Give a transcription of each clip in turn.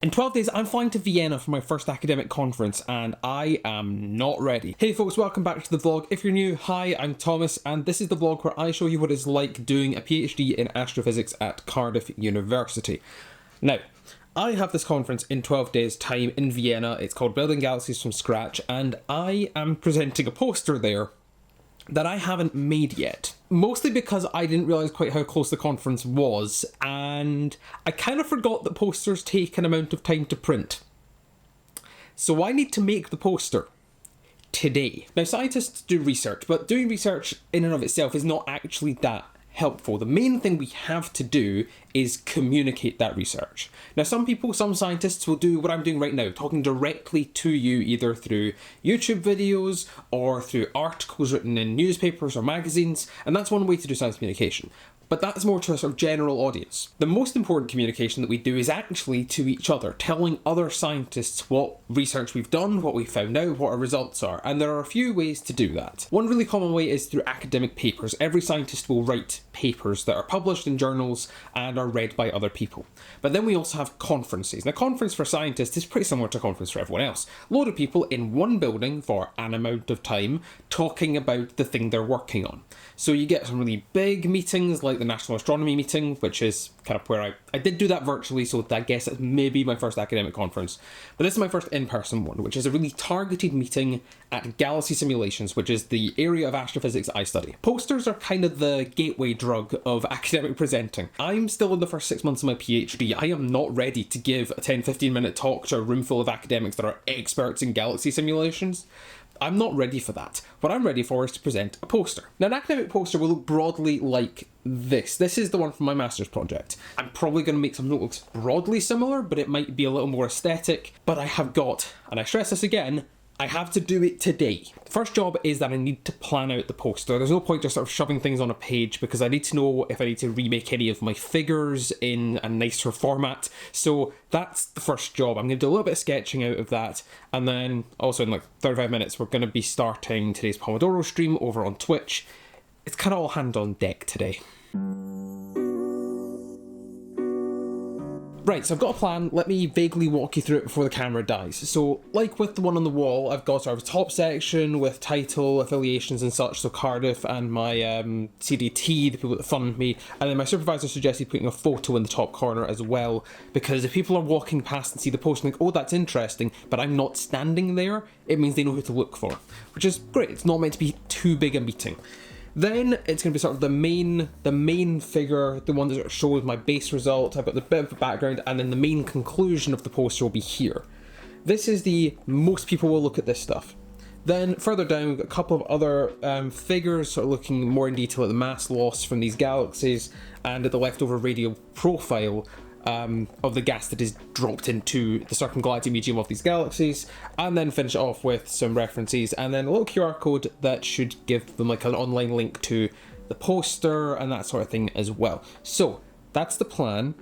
In 12 days, I'm flying to Vienna for my first academic conference, and I am not ready. Hey folks, welcome back to the vlog. If you're new, hi, I'm Thomas, and this is the vlog where I show you what it's like doing a PhD in astrophysics at Cardiff University. Now, I have this conference in 12 days' time in Vienna. It's called Building Galaxies from Scratch, and I am presenting a poster there that I haven't made yet. Mostly because I didn't realise quite how close the conference was, and I kind of forgot that posters take an amount of time to print. So I need to make the poster today. Now, scientists do research, but doing research in and of itself is not actually that helpful. The main thing we have to do is communicate that research. Now, some scientists will do what I'm doing right now, talking directly to you either through YouTube videos or through articles written in newspapers or magazines, and that's one way to do science communication. But that's more to a sort of general audience. The most important communication that we do is actually to each other, telling other scientists what research we've done, what we found out, what our results are. And there are a few ways to do that. One really common way is through academic papers. Every scientist will write papers that are published in journals and are read by other people. But then we also have conferences. Now, conference for scientists is pretty similar to conference for everyone else. A load of people in one building for an amount of time talking about the thing they're working on. So you get some really big meetings like the National Astronomy meeting, which is kind of where I did do that virtually, so I guess it's maybe my first academic conference. But this is my first in-person one, which is a really targeted meeting at Galaxy Simulations, which is the area of astrophysics I study. Posters are kind of the gateway drug of academic presenting. I'm still in the first 6 months of my PhD. I am not ready to give a 10-15 minute talk to a room full of academics that are experts in galaxy simulations. I'm not ready for that. What I'm ready for is to present a poster. Now, an academic poster will look broadly like this. This is the one from my master's project. I'm probably going to make something that looks broadly similar, but it might be a little more aesthetic. But I have got, and I stress this again, I have to do it today. The first job is that I need to plan out the poster. There's no point just sort of shoving things on a page because I need to know if I need to remake any of my figures in a nicer format. So that's the first job. I'm going to do a little bit of sketching out of that. And then also in like 35 minutes, we're going to be starting today's Pomodoro stream over on Twitch. It's kind of all hand on deck today. Right, so I've got a plan. Let me vaguely walk you through it before the camera dies. So, like with the one on the wall, I've got sort of a top section with title, affiliations and such, so Cardiff and my CDT, the people that fund me, and then my supervisor suggested putting a photo in the top corner as well, because if people are walking past and see the post and think, oh, that's interesting, but I'm not standing there, it means they know who to look for, which is great. It's not meant to be too big a meeting. Then it's going to be sort of the main figure, the one that sort of shows my base result. I've got the bit of a background, and then the main conclusion of the poster will be here. This is most people will look at this stuff. Then further down, we've got a couple of other figures, sort of looking more in detail at the mass loss from these galaxies, and at the leftover radial profile of the gas that is dropped into the circumgalaxy medium of these galaxies, and then finish it off with some references and then a little QR code that should give them like an online link to the poster and that sort of thing as well. So that's the plan.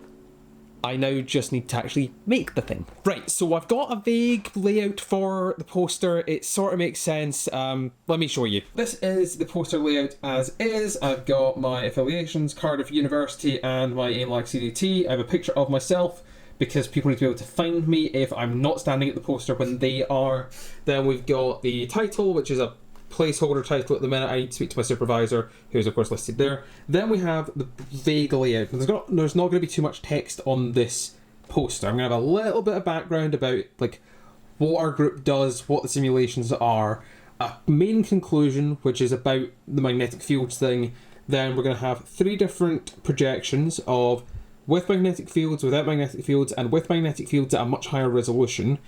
I now just need to actually make the thing. Right, so I've got a vague layout for the poster. It sort of makes sense. Let me show you. This is the poster layout as is. I've got my affiliations, Cardiff University, and my ALAG CDT. I have a picture of myself because people need to be able to find me if I'm not standing at the poster when they are. Then we've got the title, which is a placeholder title at the minute. I need to speak to my supervisor, who's of course listed there. Then we have the vague layout. There's not going to be too much text on this poster. I'm going to have a little bit of background about like what our group does, what the simulations are, a main conclusion, which is about the magnetic fields thing. Then we're going to have 3 different projections of with magnetic fields, without magnetic fields, and with magnetic fields at a much higher resolution.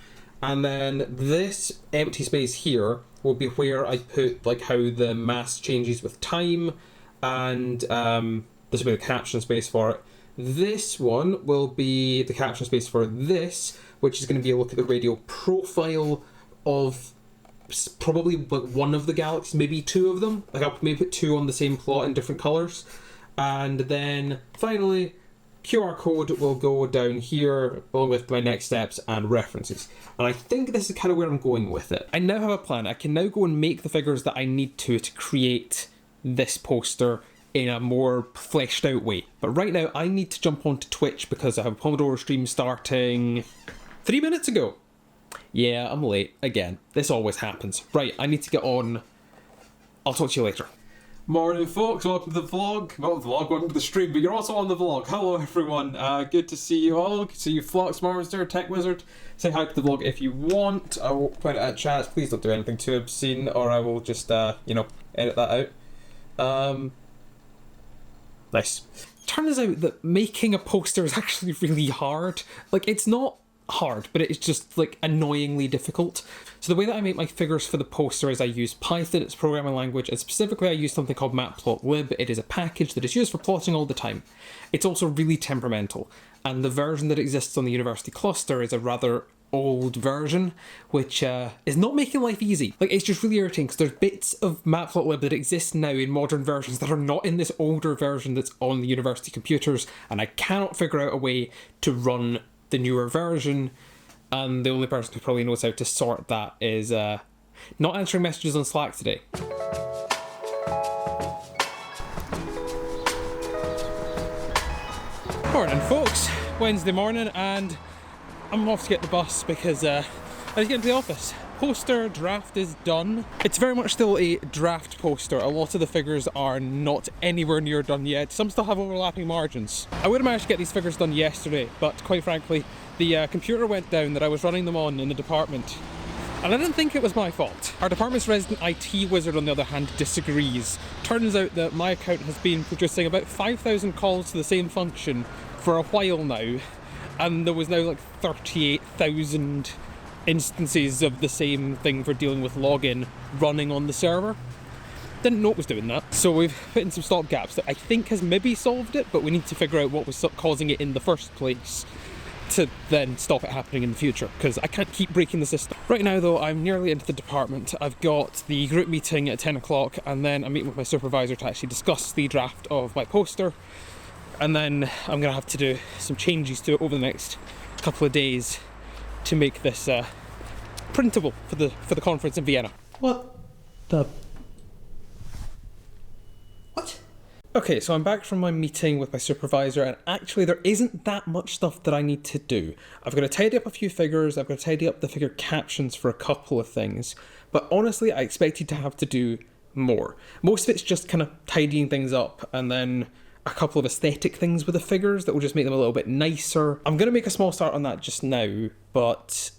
And then this empty space here will be where I put like how the mass changes with time, and this will be the caption space for it. This one will be the caption space for this, which is going to be a look at the radial profile of probably like one of the galaxies, maybe 2 of them. Like I'll maybe put 2 on the same plot in different colours. And then finally, QR code will go down here along with my next steps and references. And I think this is kind of where I'm going with it. I now have a plan. I can now go and make the figures that I need to create this poster in a more fleshed out way. But right now I need to jump onto Twitch because I have a Pomodoro stream starting 3 minutes ago. Yeah, I'm late again. This always happens. Right, I need to get on. I'll talk to you later. Morning, folks. Welcome to the vlog. Not the vlog, welcome to the stream, but you're also on the vlog. Hello, everyone. Good to see you all. Good to see you, Flux Monster, Tech Wizard. Say hi to the vlog if you want. I will point it at chat. Please don't do anything too obscene, or I will just, you know, edit that out. Nice. Turns out that making a poster is actually really hard. Like, it's not hard, but it's just like annoyingly difficult. So the way that I make my figures for the poster is I use Python, it's a programming language, and specifically I use something called matplotlib. It is a package that is used for plotting all the time. It's also really temperamental, and the version that exists on the university cluster is a rather old version, which is not making life easy. Like, it's just really irritating because there's bits of matplotlib that exist now in modern versions that are not in this older version that's on the university computers, and I cannot figure out a way to run the newer version, and the only person who probably knows how to sort that is not answering messages on Slack today. Morning, folks. Wednesday morning, and I'm off to get the bus because I need to get into the office. Poster draft is done. It's very much still a draft poster. A lot of the figures are not anywhere near done yet. Some still have overlapping margins. I would have managed to get these figures done yesterday, but quite frankly, the computer went down that I was running them on in the department. And I didn't think it was my fault. Our department's resident IT wizard, on the other hand, disagrees. Turns out that my account has been producing about 5,000 calls to the same function for a while now, and there was now like 38,000 instances of the same thing for dealing with login running on the server. Didn't know it was doing that, so we've put in some stop gaps that I think has maybe solved it, but we need to figure out what was causing it in the first place to then stop it happening in the future, because I can't keep breaking the system. Right now though, I'm nearly into the department. I've got the group meeting at 10 o'clock, and then I'm meeting with my supervisor to actually discuss the draft of my poster, and then I'm going to have to do some changes to it over the next couple of days to make this printable for the conference in Vienna. What the... What? Okay, so I'm back from my meeting with my supervisor, and actually there isn't that much stuff that I need to do. I've got to tidy up a few figures, I've got to tidy up the figure captions for a couple of things, but honestly I expected to have to do more. Most of it's just kind of tidying things up, and then a couple of aesthetic things with the figures that will just make them a little bit nicer. I'm going to make a small start on that just now, but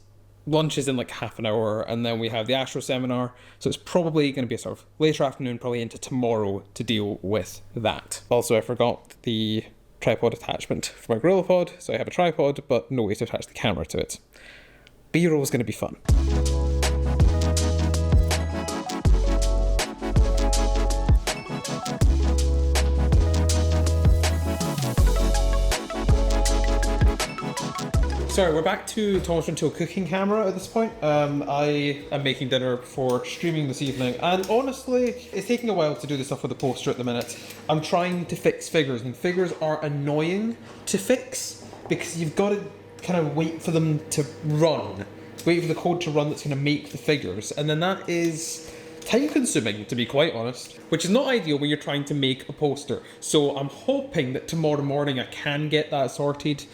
lunch is in like half an hour, and then we have the Astro seminar, so it's probably going to be a sort of later afternoon, probably into tomorrow, to deal with that. Also, I forgot the tripod attachment for my GorillaPod, so I have a tripod, but no way to attach the camera to it. B-roll is going to be fun. Sorry, we're back to Tamron to a cooking camera at this point. I am making dinner before streaming this evening, and honestly, it's taking a while to do the stuff with the poster at the minute. I'm trying to fix figures, and figures are annoying to fix because you've got to kind of wait for them to run. Wait for the code to run that's going to make the figures, and then that is time consuming, to be quite honest, which is not ideal when you're trying to make a poster. So I'm hoping that tomorrow morning I can get that sorted.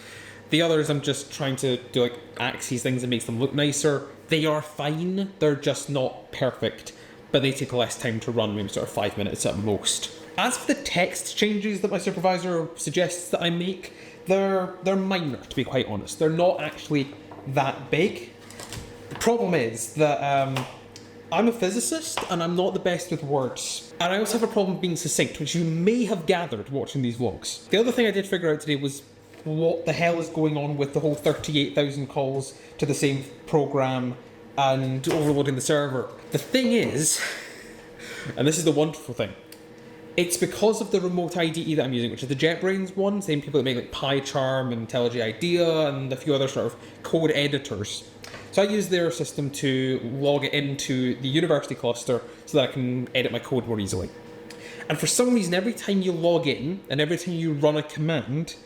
The others I'm just trying to do like axes things that makes them look nicer. They are fine, they're just not perfect, but they take less time to run, maybe sort of 5 minutes at most. As for the text changes that my supervisor suggests that I make, they're minor, to be quite honest. They're not actually that big. The problem is that I'm a physicist and I'm not the best with words. And I also have a problem being succinct, which you may have gathered watching these vlogs. The other thing I did figure out today was what the hell is going on with the whole 38,000 calls to the same program and overloading the server. The thing is, and this is the wonderful thing, it's because of the remote IDE that I'm using, which is the JetBrains one, same people that make like PyCharm and IntelliJ IDEA and a few other sort of code editors. So I use their system to log it into the university cluster so that I can edit my code more easily. And for some reason, every time you log in and every time you run a command,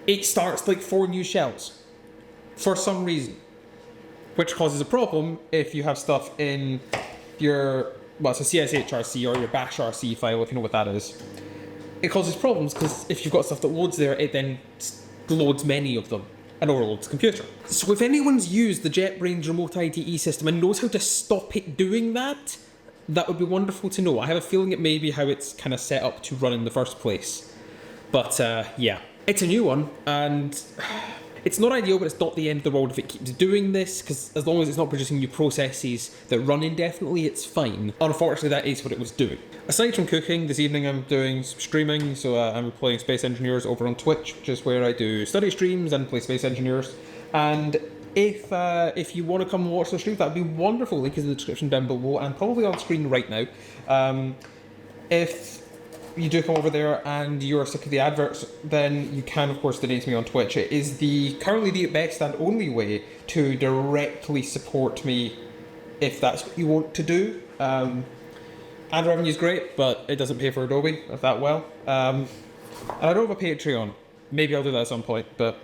it starts like 4 new shells for some reason, which causes a problem if you have stuff in your, well, it's a CSHRC or your bashrc file, if you know what that is. It causes problems because if you've got stuff that loads there, it then loads many of them. and overload its computer. So if anyone's used the JetBrains remote IDE system and knows how to stop it doing that, that would be wonderful to know. I have a feeling it may be how it's kind of set up to run in the first place. But yeah, it's a new one, and it's not ideal, but it's not the end of the world if it keeps doing this, because as long as it's not producing new processes that run indefinitely, it's fine. Unfortunately, that is what it was doing. Aside from cooking, this evening I'm doing streaming, so I'm playing Space Engineers over on Twitch, which is where I do study streams and play Space Engineers. And if you want to come watch the stream, that would be wonderful. Link is in the description down below and probably on screen right now. If you do come over there and you're sick of the adverts, then you can of course donate to me on Twitch. It is currently the best and only way to directly support me if that's what you want to do. Ad revenue is great, but it doesn't pay for Adobe that well. And I don't have a Patreon. Maybe I'll do that at some point, but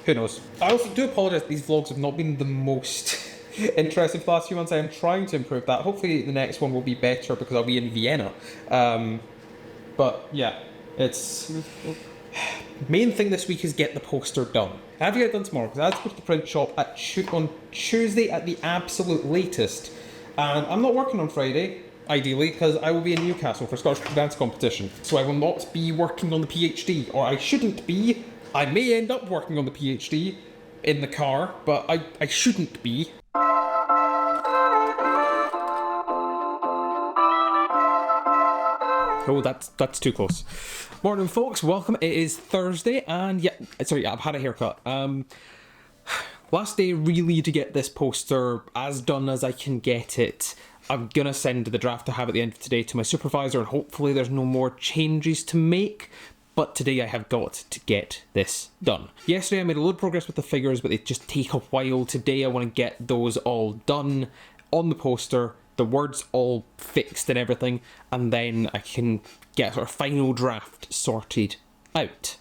who knows. I also do apologise that these vlogs have not been the most interesting for the last few months. I am trying to improve that. Hopefully the next one will be better because I'll be in Vienna. But yeah, it's... main thing this week is get the poster done. I have to get it done tomorrow because I have to go to the print shop on Tuesday at the absolute latest. And I'm not working on Friday, ideally, because I will be in Newcastle for Scottish dance competition. So I will not be working on the PhD, or I shouldn't be. I may end up working on the PhD in the car, but I shouldn't be. Oh, that's too close. Morning, folks. Welcome. It is Thursday, and yeah, sorry, I've had a haircut. Last day really to get this poster as done as I can get it. I'm gonna send the draft I have at the end of today to my supervisor, and hopefully there's no more changes to make. But today I have got to get this done. Yesterday I made a load of progress with the figures, but they just take a while. Today I want to get those all done on the poster, the words all fixed and everything, and then I can get a sort of final draft sorted out.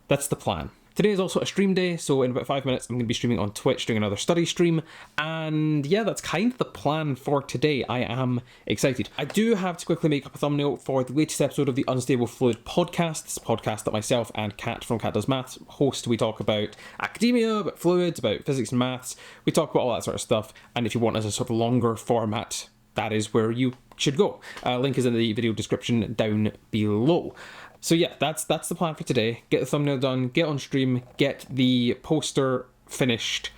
That's the plan. Today is also a stream day, so in about 5 minutes I'm going to be streaming on Twitch, doing another study stream, and yeah, that's kind of the plan for today. I am excited. I do have to quickly make up a thumbnail for the latest episode of the Unstable Fluid podcast. It's a podcast that myself and Kat from Kat Does Maths host. We talk about academia, about fluids, about physics and maths. We talk about all that sort of stuff, and if you want as a sort of longer format, that is where you should go. Link is in the video description down below. So yeah, that's the plan for today. Get the thumbnail done, get on stream, get the poster finished,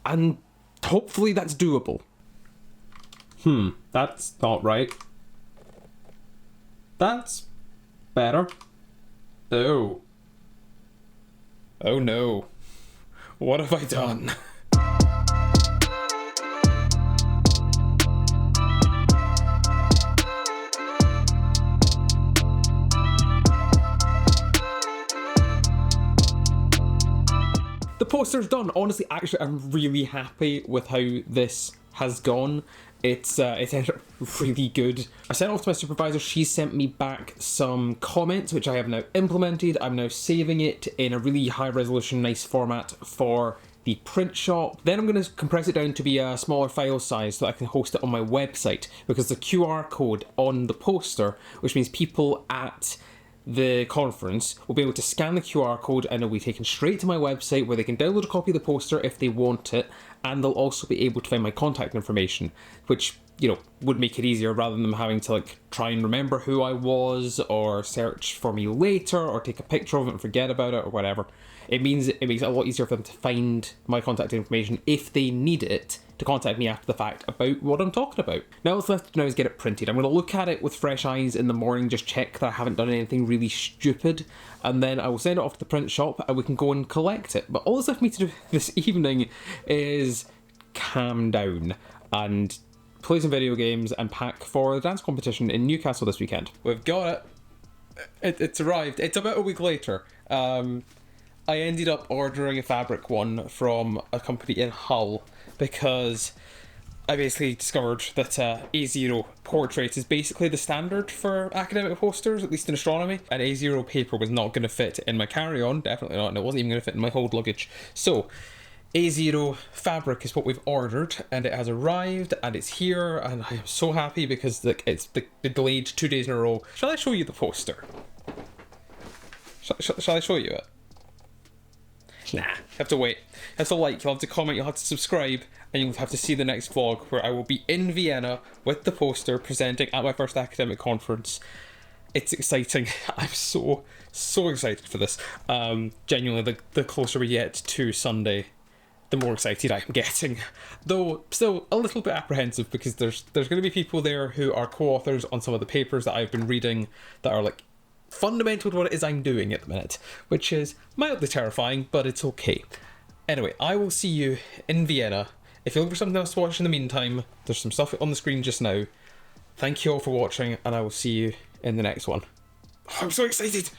and hopefully that's doable. That's not right. That's better. Oh. Oh no. What have I done? The poster's done. Honestly, actually, I'm really happy with how this has gone. It's ended up really good. I sent it off to my supervisor. She sent me back some comments, which I have now implemented. I'm now saving it in a really high resolution, nice format for the print shop. Then I'm going to compress it down to be a smaller file size so that I can host it on my website, because the QR code on the poster, which means people at the conference will be able to scan the QR code and it'll be taken straight to my website where they can download a copy of the poster if they want it, and they'll also be able to find my contact information, which, you know, would make it easier rather than them having to like try and remember who I was or search for me later or take a picture of it and forget about it or whatever. It makes it a lot easier for them to find my contact information if they need it to contact me after the fact about what I'm talking about. Now what's left to do now is get it printed. I'm going to look at it with fresh eyes in the morning, just check that I haven't done anything really stupid, and then I will send it off to the print shop and we can go and collect it. But all that's left for me to do this evening is calm down and play some video games and pack for the dance competition in Newcastle this weekend. We've got it. It's arrived. It's about a week later. I ended up ordering a fabric one from a company in Hull because I basically discovered that A0 portrait is basically the standard for academic posters, at least in astronomy, and A0 paper was not going to fit in my carry-on, definitely not, and it wasn't even going to fit in my hold luggage. So A0 fabric is what we've ordered, and it has arrived, and it's here, and I am so happy because it's been delayed 2 days in a row. Shall I show you the poster? Shall I show you it? Nah, you have to wait. You have to like, you'll have to comment, you'll have to subscribe, and you'll have to see the next vlog where I will be in Vienna with the poster presenting at my first academic conference. It's exciting. I'm so excited for this. Genuinely, the closer we get to Sunday, the more excited I'm getting. Though still a little bit apprehensive, because there's going to be people there who are co-authors on some of the papers that I've been reading that are like fundamental to what it is I'm doing at the minute, which is mildly terrifying, but it's okay. Anyway, I will see you in Vienna. If you're looking for something else to watch in the meantime, there's some stuff on the screen just now. Thank you all for watching, and I will see you in the next one. I'm so excited!